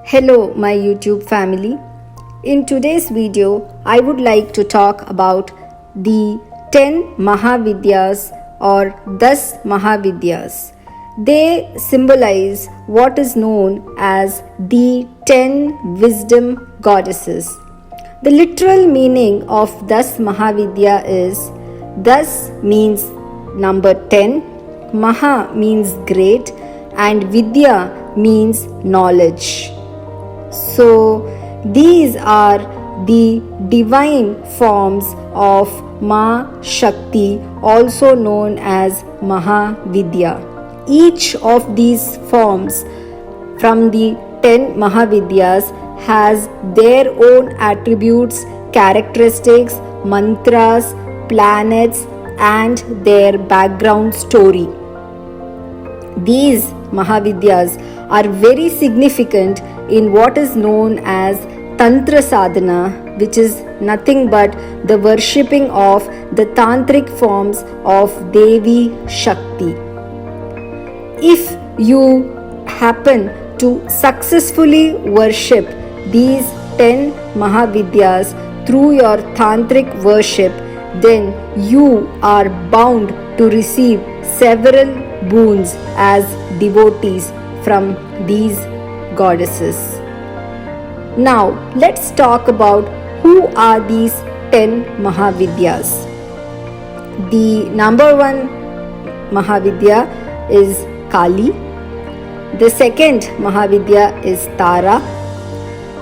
Hello my YouTube family. In today's video, I would like to talk about the 10 Mahavidyas or Dus Mahavidyas. They symbolize what is known as the 10 wisdom goddesses. The literal meaning of Dus Mahavidya is Dus means number 10, Maha means great, and Vidya means knowledge. So, these are the divine forms of Ma Shakti, also known as Mahavidya. Each of these forms from the 10 Mahavidyas has their own attributes, characteristics, mantras, planets, and their background story. These Mahavidyas are very significant in what is known as Tantra Sadhana, which is nothing but the worshipping of the tantric forms of Devi Shakti. If you happen to successfully worship these 10 Mahavidyas through your tantric worship, then you are bound to receive several boons as devotees from these goddesses. Now let's talk about who are these 10 Mahavidyas. The number one Mahavidya is Kali. The second Mahavidya is Tara.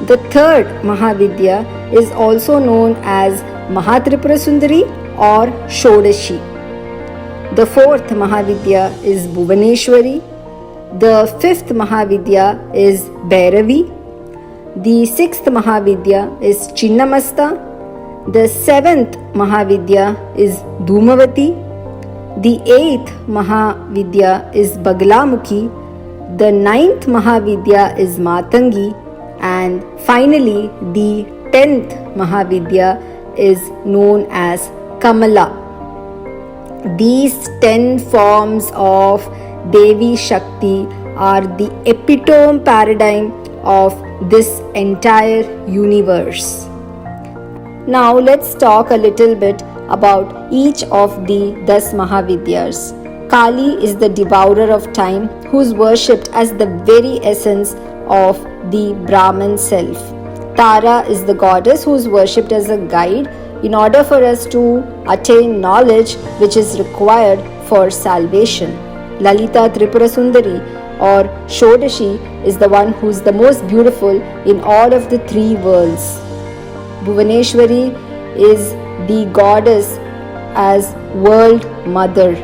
The third Mahavidya is also known as Mahatripura Sundari or Shodashi. The fourth Mahavidya is Bhuvaneshwari. The fifth Mahavidya is Bhairavi. The sixth Mahavidya is Chinnamasta. The seventh Mahavidya is Dhumavati. The eighth Mahavidya is Baglamukhi. The ninth Mahavidya is Matangi. And finally, the 10th Mahavidya is known as Kamala. These 10 forms of Devi Shakti are the epitome paradigm of this entire universe. Now let's talk a little bit about each of the 10 Mahavidyas. Kali is the devourer of time, who is worshipped as the very essence of the Brahman self. Tara is the goddess who is worshipped as a guide in order for us to attain knowledge which is required for salvation. Lalita Tripura Sundari or Shodashi is the one who is the most beautiful in all of the three worlds. Bhuvaneshwari is the goddess as world mother.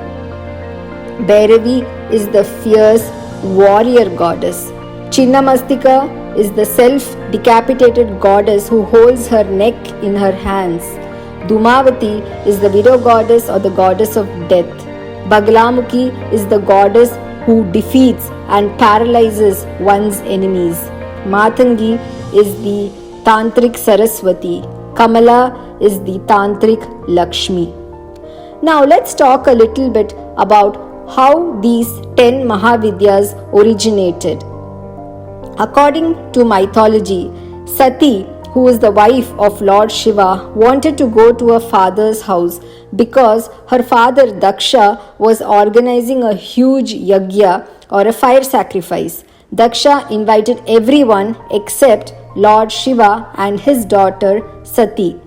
Bhairavi is the fierce warrior goddess. Chinnamastika is the self-decapitated goddess who holds her neck in her hands. Dhumavati is the widow goddess or the goddess of death. Baglamukhi is the goddess who defeats and paralyzes one's enemies. Matangi is the Tantric Saraswati. Kamala is the Tantric Lakshmi. Now let's talk a little bit about how these 10 Mahavidyas originated. According to mythology, Sati, who is the wife of Lord Shiva, wanted to go to her father's house because her father Daksha was organizing a huge yagya or a fire sacrifice. Daksha invited everyone except Lord Shiva and his daughter Sati.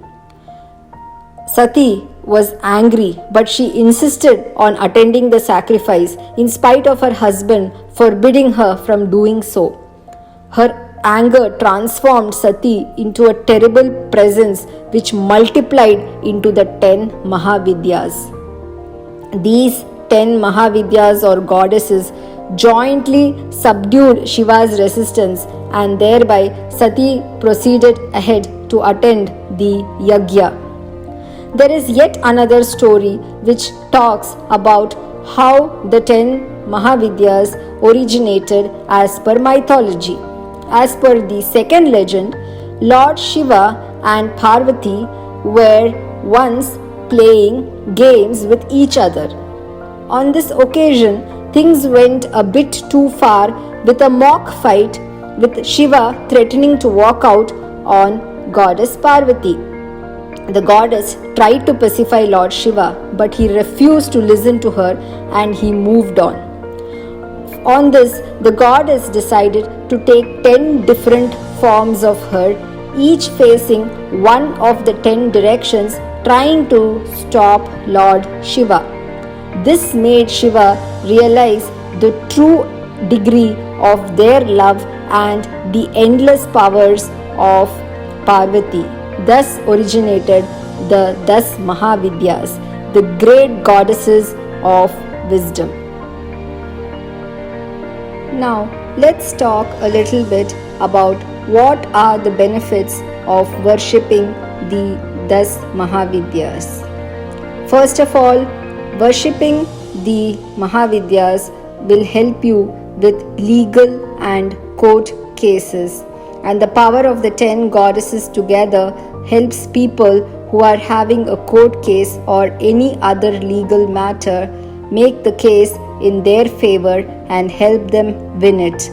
Sati was angry, but she insisted on attending the sacrifice in spite of her husband forbidding her from doing so. Her anger transformed Sati into a terrible presence which multiplied into the 10 Mahavidyas. These 10 Mahavidyas or goddesses jointly subdued Shiva's resistance, and thereby Sati proceeded ahead to attend the yagya. There is yet another story which talks about how the 10 Mahavidyas originated as per mythology. As per the second legend, Lord Shiva and Parvati were once playing games with each other. On this occasion, things went a bit too far with a mock fight with Shiva threatening to walk out on goddess Parvati. The goddess tried to pacify Lord Shiva, but he refused to listen to her and he moved on. On this, the goddess decided to take 10 different forms of her, each facing one of the 10 directions, trying to stop Lord Shiva. This made Shiva realize the true degree of their love and the endless powers of Parvati. Thus originated the Dus Mahavidyas, the great goddesses of wisdom. Now, let's talk a little bit about what are the benefits of worshipping the Dus Mahavidyas. First of all, worshipping the Mahavidyas will help you with legal and court cases, and the power of the 10 goddesses together helps people who are having a court case or any other legal matter make the case in their favor and help them win it.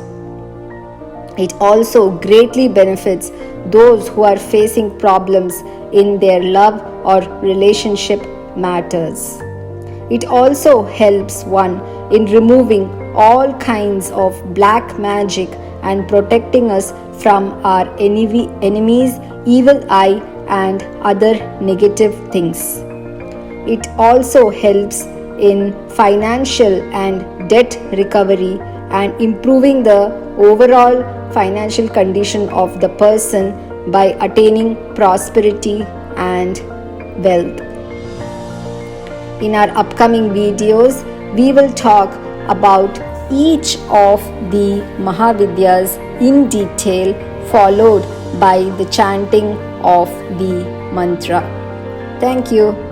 It also greatly benefits those who are facing problems in their love or relationship matters. It also helps one in removing all kinds of black magic and protecting us from our enemies, evil eye, and other negative things. It also helps in financial and debt recovery and improving the overall financial condition of the person by attaining prosperity and wealth. In our upcoming videos, we will talk about each of the Mahavidyas in detail, followed by the chanting of the mantra. Thank you.